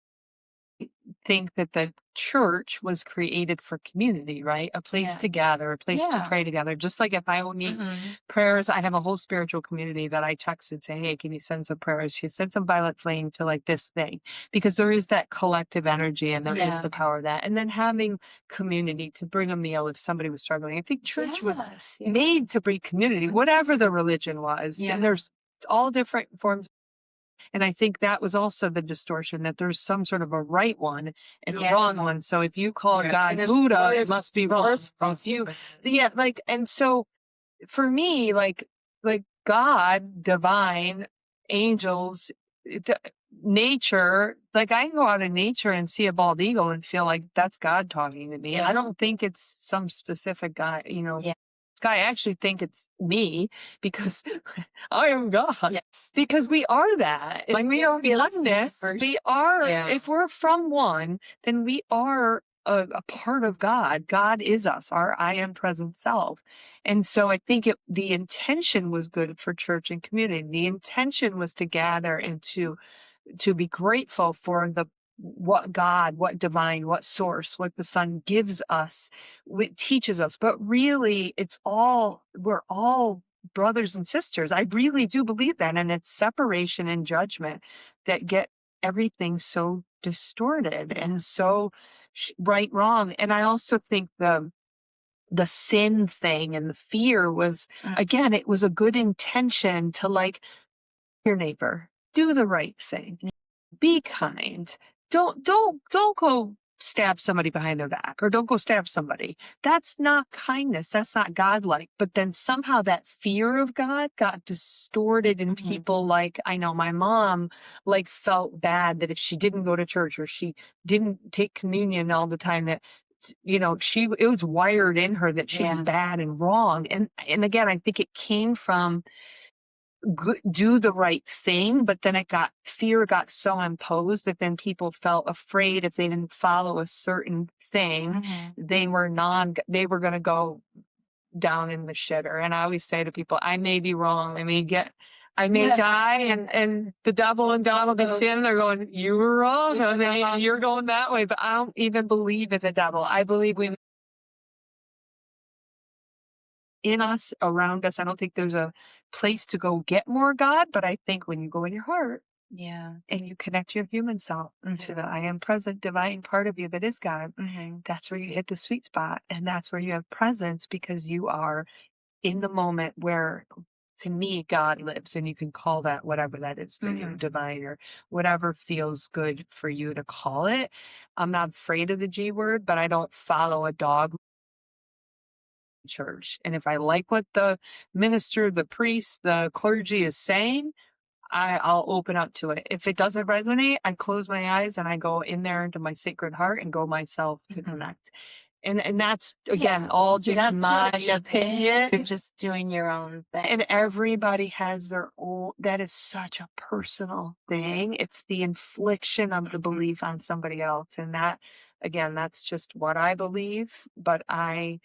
Think that the church was created for community, right? A place yeah, to gather, a place to yeah. pray together. Just like if I would need Mhm. prayers, I have a whole spiritual community that I text and say, hey, can you send some prayers? She send some violet flame to like this thing because there is that collective energy and there is Yeah. the power of that. And then having community to bring a meal if somebody was struggling. I think church was Yes, yeah. made to bring community, whatever the religion was. And Yeah. there's all different forms, and I think that was also the distortion that there's some sort of a right one and a Yeah. wrong one. So if you call Right. God And there's Buddha, it worse must be wrong. worse If you, forms. yeah, like, and so for me, like God, divine, angels, it- nature, like I can go out in nature and see a bald eagle and feel like that's God talking to me. I Yeah. don't think it's some specific guy, Yeah. I actually think it's me because I am God. Yes. Because we are that. And When we you are feel oneness. first, We are, yeah. if we're from one, then we are a part of God. God is us, our I am present self. And so I think the intention was good for church and community. The intention was to gather and to be grateful for the what God, what divine, what source, what the Son gives us, what teaches us. But really, we're all brothers and sisters. I really do believe that. And it's separation and judgment that get everything so distorted and so right, wrong. And I also think the sin thing and the fear was, Mm. again, it was a good intention to like your neighbor, do the right thing, be kind. Don't go stab somebody behind their back or don't go stab somebody. That's not kindness. That's not godlike. But then somehow that fear of God got distorted in Mhm. people. Like I know my mom like felt bad that if she didn't go to church or she didn't take communion all the time that it was wired in her that she was Yeah. bad and wrong. And again, I think it came from do the right thing, but then fear got so imposed that then people felt afraid if they didn't follow a certain thing, Mhm. they were going to go down in the shitter. And I always say to people, I may be wrong. I may Yeah. die and the devil and God will be standing there going, you were wrong. Honey. You're going that way. But I don't even believe it's a devil. I believe we in us, around us. I don't think there's a place to go get more God, but I think when you go in your heart Yeah. and you connect your human self to the I am present divine part of you that is God, Mhm. that's where you hit the sweet spot. And that's where you have presence because you are in the moment where to me God lives, and you can call that whatever that is for you, Mhm. divine or whatever feels good for you to call it. I'm not afraid of the G word, but I don't follow a dog church. And if I like what the minister, the priest, the clergy is saying, I'll open up to it. If it doesn't resonate, I close my eyes and I go in there into my sacred heart and go myself to Mhm. connect. And that's again Yeah. all You're just not my judging. opinion. You're just doing your own thing. And everybody has their own, that is such a personal thing. It's the infliction of the belief on somebody else. And that, again, that's just what I believe. But I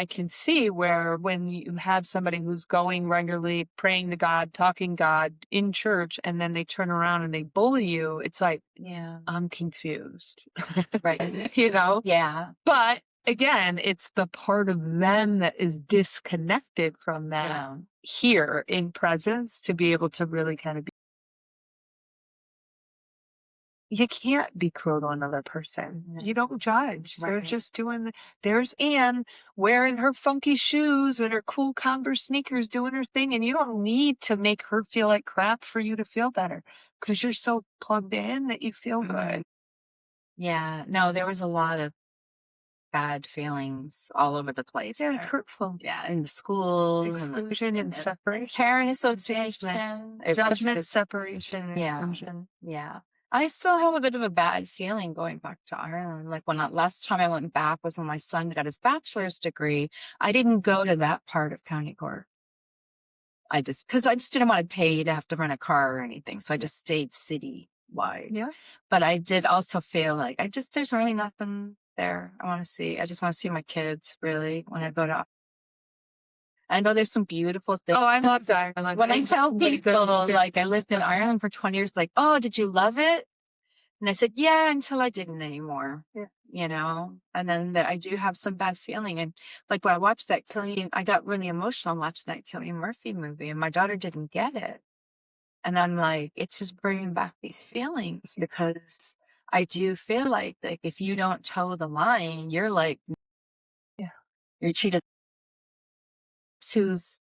can see where when you have somebody who's going regularly, praying to God, talking God in church, and then they turn around and they bully you, it's like, Yeah. I'm confused. Right. you know? Yeah. But again, it's the part of them that is disconnected from that Yeah. here in presence to be able to really kind of you can't be cruel to another person. No. You don't judge. They're Right. just there's Anne wearing her funky shoes and her cool Converse sneakers doing her thing. And you don't need to make her feel like crap for you to feel better because you're so plugged in that you feel Mhm. good. Yeah. No, there was a lot of bad feelings all over the place Yeah, there. hurtful. Yeah, in the schools and Exclusion and the separation. parent Judgment. association. It was Judgment, just separation, and yeah, exclusion. yeah. I still have a bit of a bad feeling going back to Ireland. Like when last time I went back was when my son got his bachelor's degree. I didn't go to that part of County Cork. Because I just didn't want to pay to have to rent a car or anything. So I just stayed city wide. Yeah. But I did also feel like there's really nothing there I want to see. I just want to see my kids really when I go to, I know there's some beautiful things. Oh, I loved Ireland. When I tell people like I lived in Ireland for 20 years, like, oh, did you love it? And I said, yeah, until I didn't anymore, Yeah. and then I do have some bad feeling. And like when I watched I got really emotional watching that Cillian Murphy movie and my daughter didn't get it. And I'm like, it's just bringing back these feelings because I do feel like if you don't toe the line, you're like, Yeah. you're treated who's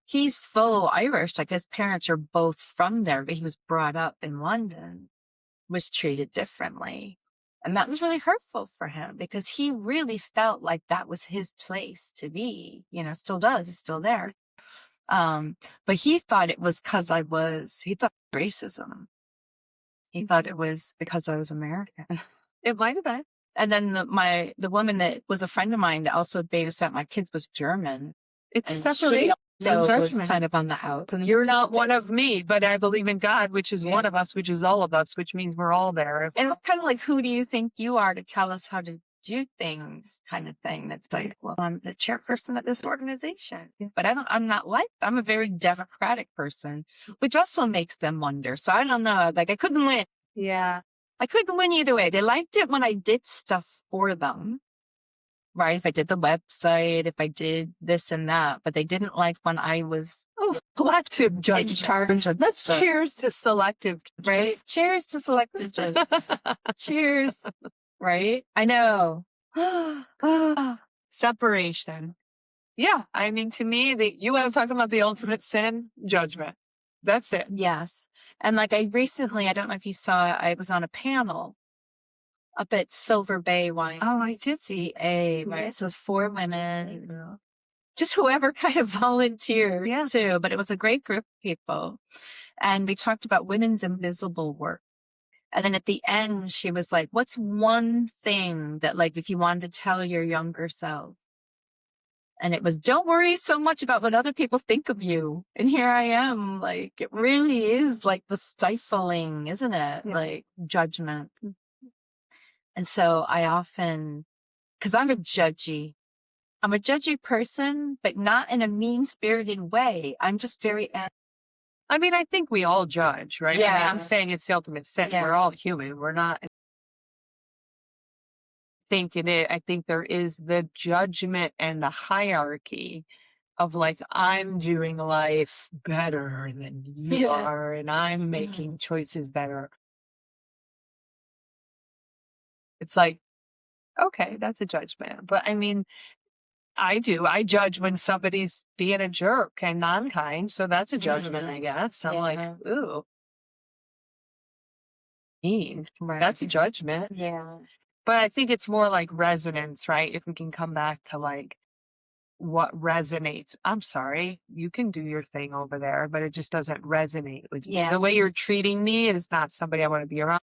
he's full Irish. Like his parents are both from there, but he was brought up in London, was treated differently. And that was really hurtful for him because he really felt like that was his place to be, still does, it's still there. But he thought it was he thought racism. He thought it was because I was American. It might have been. And then the woman that was a friend of mine that also babysat my kids was German. It's And separate. she also was Judgment. kind of on the out. And You're not one of me, but I believe in God, which is one of us, which is all of us, which means we're all there. And it's kind of like, who do you think you are to tell us how to do things kind of thing? That's like, well, I'm the chairperson of this organization, but I'm a very democratic person, which also makes them wonder. So I don't know, like I couldn't win. Yeah. I couldn't win either way. They liked it when I did stuff for them, right? If I did the website, if I did this and that, but they didn't like when I was Selective in judgment. charge of Let's stuff, cheers to selective. right? Cheers to selective judgment. Cheers. Right? I know. Separation. Yeah. I mean, to me, you want to talk about the ultimate sin? Judgment. That's it. Yes. And like I don't know if you saw, I was on a panel up at Silver Bay Oh, I did. YMCA, right? So it's 4 women, just whoever kind of volunteered too, but it was a great group of people. And we talked about women's invisible work. And then at the end, she was like, what's one thing that like, if you wanted to tell your younger self? And it was, don't worry so much about what other people think of you. And here I am, like, it really is like the stifling, isn't it? Yeah. Like judgment. And so I often, because I'm a judgy person, but not in a mean spirited way. I'm just very, I mean, I think we all judge, right? I mean, I'm saying it's the ultimate sin. Yeah. We're all human. We're not thinking it. I think there is the judgment and the hierarchy of like, I'm doing life better than you are, and I'm making choices better. It's like, okay, that's a judgment. But I mean, I judge when somebody's being a jerk and non-kind. So that's a judgment, I guess. I'm like, ooh, mean. Right. That's a judgment. Yeah. But I think it's more like resonance, right? If we can come back to like what resonates. I'm sorry, you can do your thing over there, but it just doesn't resonate with you. Yeah. The way you're treating me is not somebody I want to be around.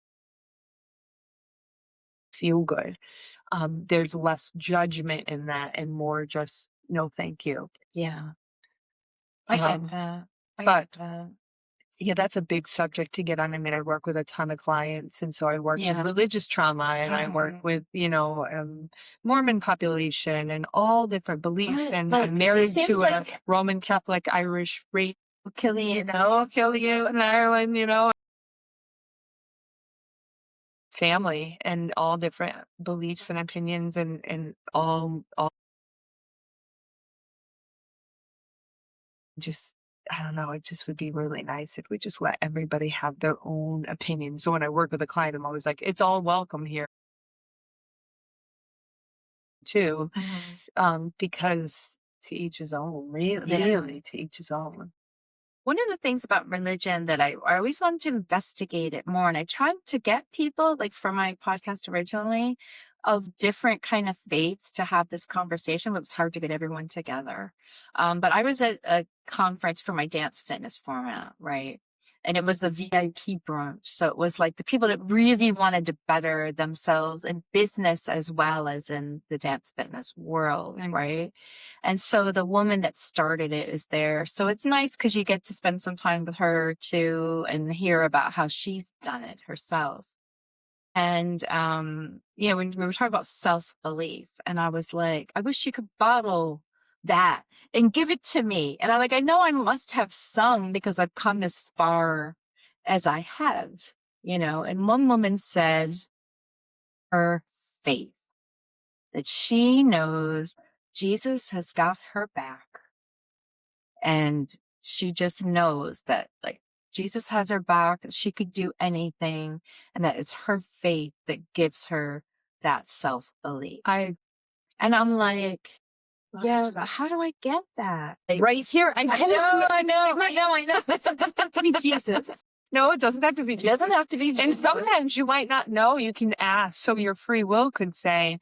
Feel good. There's less judgment in that and more just no, thank you. Yeah. I get that. But yeah, that's a big subject to get on. I mean, I work with a ton of clients, and so I work with religious trauma, and I work with, Mormon population and all different beliefs. And I'm married to a Roman Catholic Irish race. Kill you. Kill you in Ireland, family and all different beliefs and opinions and all just I don't know, it just would be really nice if we just let everybody have their own opinion. So when I work with a client, I'm always like, it's all welcome here too. Because to each his own, really to each his own. One of the things about religion that I always wanted to investigate it more, and I tried to get people, like for my podcast originally, of different kind of faiths to have this conversation, but it was hard to get everyone together. But I was at a conference for my dance fitness format, right? and it was the VIP brunch. So it was like the people that really wanted to better themselves in business as well as in the dance fitness world, right? And so the woman that started it is there. So it's nice because you get to spend some time with her too and hear about how she's done it herself. And, when we were talking about self-belief, and I was like, I wish you could bottle that and give it to me. And I know I must have some because I've come as far as I have, and one woman said her faith, that she knows Jesus has got her back. And she just knows that, like, Jesus has her back, that she could do anything, and that it's her faith that gives her that self-belief. I And I'm like, yeah, but how do I get that? Like, right here. I know, I know, I know, I know. It doesn't have to be Jesus. No, it doesn't have to be. It doesn't have to be And Jesus. sometimes you might not know. You can ask. So your free will could say,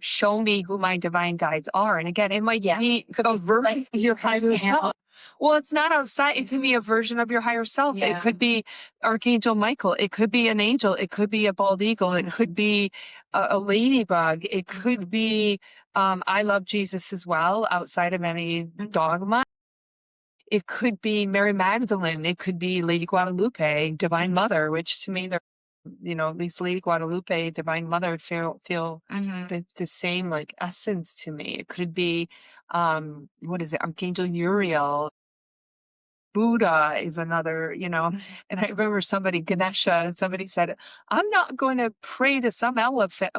show me who my divine guides are. And again, it might be a version of your higher self. Well, it's not outside. It could be a version of your higher self. Yeah. It could be Archangel Michael. It could be an angel. It could be a bald eagle. It could be a ladybug. It could be, I love Jesus as well, outside of any dogma. It could be Mary Magdalene. It could be Lady Guadalupe, Divine Mother, which to me, they're, at least Lady Guadalupe, Divine Mother feel the same like essence to me. It could be, what is it? Archangel Uriel. Buddha is another, and I remember Ganesha, somebody said, I'm not going to pray to some elephant.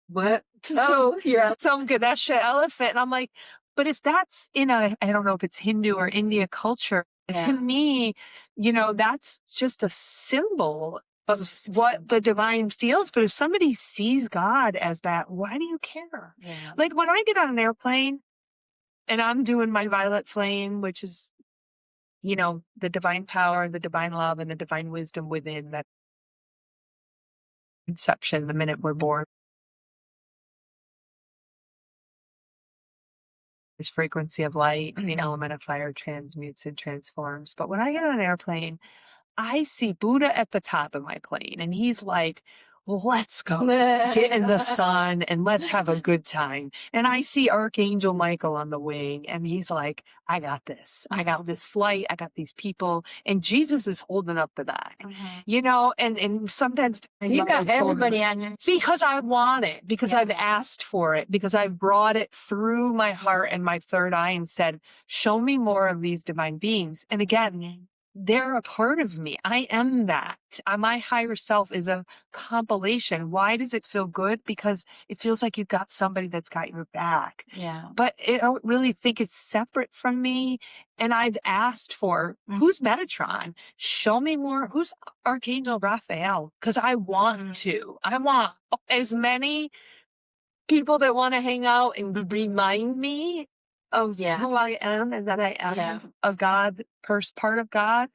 What? To Oh, yeah. some Ganesha elephant. And I'm like, but if that's I don't know if it's Hindu or India culture, to me, that's just a symbol of what the divine feels. But if somebody sees God as that, why do you care? Yeah. Like when I get on an airplane and I'm doing my violet flame, which is, the divine power, the divine love, and the divine wisdom within that conception, the minute we're born. There's frequency of light, the element of fire transmutes and transforms. But when I get on an airplane, I see Buddha at the top of my plane, and he's like, let's go get in the sun and let's have a good time. And I see Archangel Michael on the wing, and he's like, I got this. I got this flight. I got these people. And Jesus is holding up the back, and sometimes So you got everybody on your because I want it, because I've asked for it, because I've brought it through my heart and my third eye and said, show me more of these divine beings. And again, they're a part of me. I am that. My higher self is a compilation. Why does it feel good? Because it feels like you've got somebody that's got your back. Yeah. But I don't really think it's separate from me. And I've asked for, who's Metatron? Show me more. Who's Archangel Raphael? Because I want to. I want as many people that want to hang out and remind me of who I am and that I am of God, first part of God.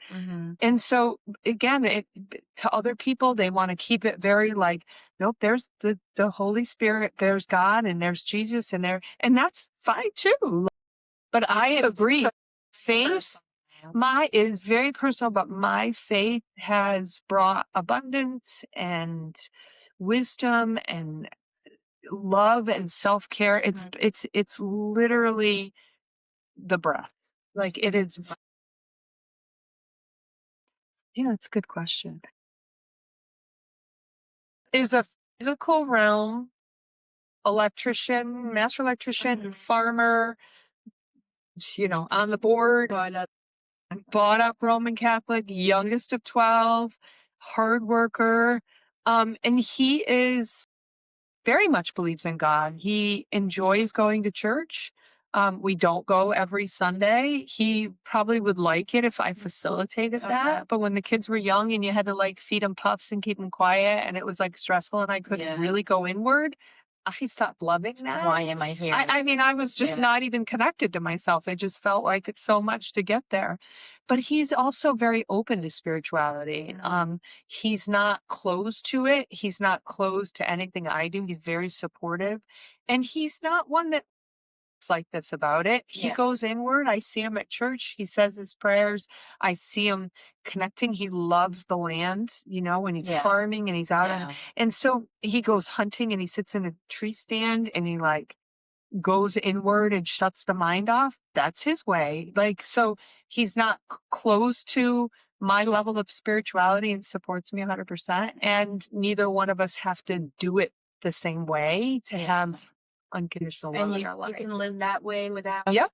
And so again, to other people, they want to keep it very like, nope, there's the Holy Spirit, there's God, and there's Jesus in there. And that's fine too. But I agree. Faith, it is very personal, but my faith has brought abundance and wisdom and love and self-care. It's literally the breath. Like it is. Yeah, that's a good question. Is a physical realm electrician, master electrician, farmer, on the board, bought up Roman Catholic, youngest of 12, hard worker. And he is very much believes in God. He enjoys going to church. We don't go every Sunday. He probably would like it if I facilitated that. But when the kids were young and you had to like feed them puffs and keep them quiet and it was like stressful and I couldn't really go inward, I stopped loving that. Why am I here? I mean, I was just not even connected to myself. It just felt like it's so much to get there. But he's also very open to spirituality. He's not closed to it. He's not closed to anything I do. He's very supportive. And he's not one that like this about it. He Yeah. goes inward. I see him at church. He says his prayers. I see him connecting. He loves the land, when he's Yeah. farming and he's out on. Yeah. And so he goes hunting and he sits in a tree stand and he like goes inward and shuts the mind off. That's his way. Like, so he's not closed to my level of spirituality and supports me 100%. And neither one of us have to do it the same way to Yeah. have unconditional love And in you our life. can live that way without. Yep.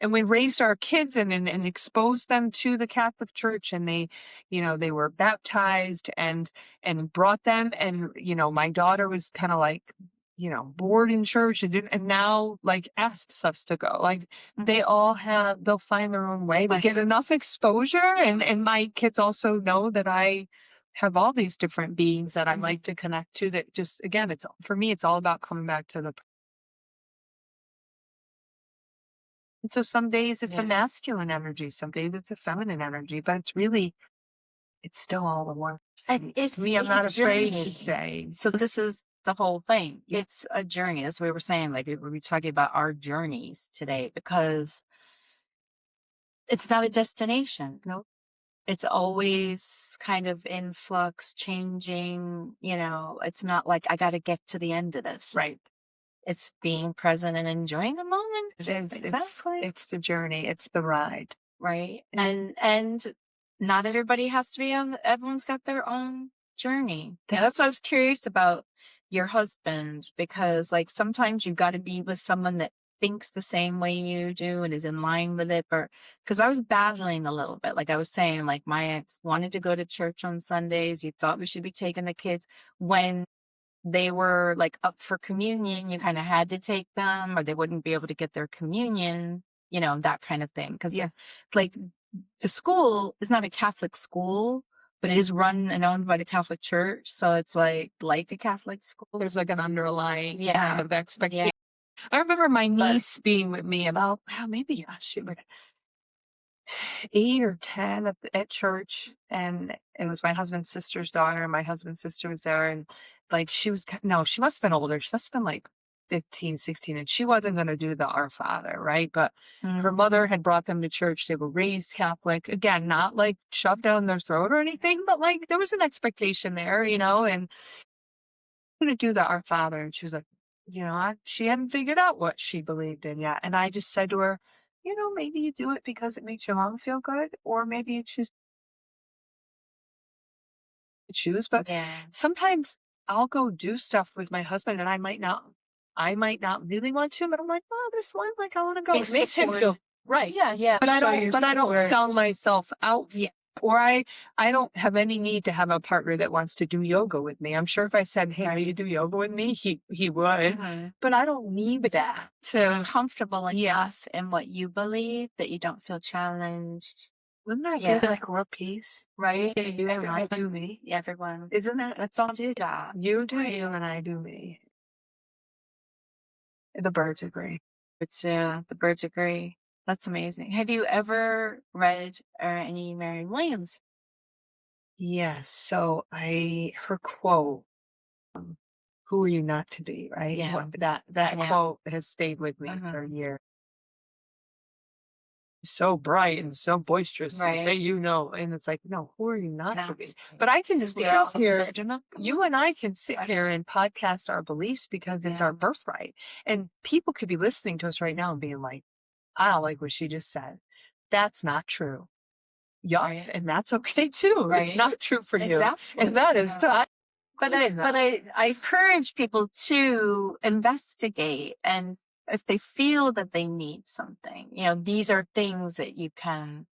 And we raised our kids and exposed them to the Catholic Church, and they were baptized and brought them. And, my daughter was kind of like, bored in church and now like asks us to go. Like they'll find their own way. They get enough exposure. And my kids also know that I have all these different beings that I like to connect to that just, again, for me, it's all about coming back to the. And so some days it's a masculine energy, some days it's a feminine energy, but it's still all the one. And it's To me, I'm a not afraid to journey. say. So this is the whole thing. Yeah. It's a journey. That's what we were saying. Like we were talking about our journeys today because it's not a destination. No, It's always kind of in flux, changing. It's not like I got to get to the end of this. right. It's being present and enjoying the moment. Exactly. It's the journey. It's the ride. Right. And not everybody has to be everyone's got their own journey. That's why I was curious about your husband, because like sometimes you've got to be with someone that thinks the same way you do and is in line with it. Or because I was battling a little bit, like I was saying, like my ex wanted to go to church on Sundays. You thought we should be taking the kids when they were like up for communion. You kind of had to take them or they wouldn't be able to get their communion, that kind of thing. Because like the school is not a Catholic school, but it is run and owned by the Catholic Church. So it's like a Catholic school. There's like an underlying kind of expectation. Yeah. I remember my niece being with me about, maybe, she was 8 or 10 at church. And it was my husband's sister's daughter. And my husband's sister was there. And like, she must have been older. She must have been like 15, 16. And she wasn't going to do the Our Father, right? But her mother had brought them to church. They were raised Catholic. Again, not like shoved down their throat or anything, but like there was an expectation there, and going to do the Our Father. And she was like, she hadn't figured out what she believed in yet. And I just said to her, maybe you do it because it makes your mom feel good, or maybe you choose. But sometimes I'll go do stuff with my husband and I might not really want to, but I'm like, oh, this one, like I want to go. It makes him feel right. Yeah. But I don't sell myself out. Yeah. Or I don't have any need to have a partner that wants to do yoga with me. I'm sure if I said, hey, will you do yoga with me? He would. But I don't need that to comfortable enough in what you believe that you don't feel challenged. Wouldn't that be like world peace? Right? You and I do me. Everyone. Isn't that? Let's all do that. You do you and I do me. The birds agree. The birds agree. That's amazing. Have you ever read any Marianne Williams? Yes. So her quote, who are you not to be, right? Yeah. That quote has stayed with me for a year. So bright and so boisterous and say, and it's like, no, who are you not to be? But I can sit here, you and I can sit here and podcast our beliefs because it's our birthright. And people could be listening to us right now and being like, I don't like what she just said. That's not true. Yeah. And that's okay too. Right. It's not true for you. And that is not. But I encourage people to investigate, and if they feel that they need something, these are things that you can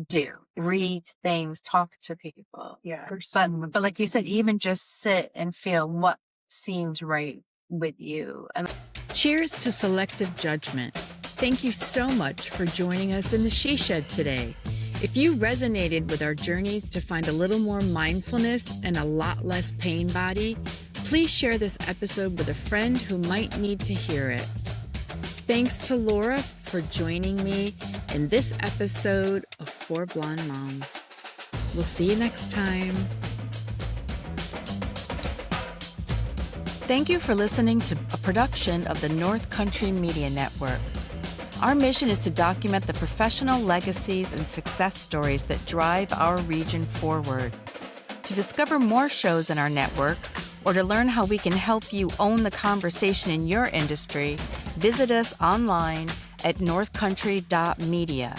do. Read things, talk to people. Yeah. But like you said, even just sit and feel what seems right with you. And cheers to selective judgment. Thank you so much for joining us in the She Shed today. If you resonated with our journeys to find a little more mindfulness and a lot less pain body, please share this episode with a friend who might need to hear it. Thanks to Laura for joining me in this episode of Four Blonde Moms. We'll see you next time. Thank you for listening to a production of the North Country Media Network. Our mission is to document the professional legacies and success stories that drive our region forward. To discover more shows in our network, or to learn how we can help you own the conversation in your industry, visit us online at northcountry.media.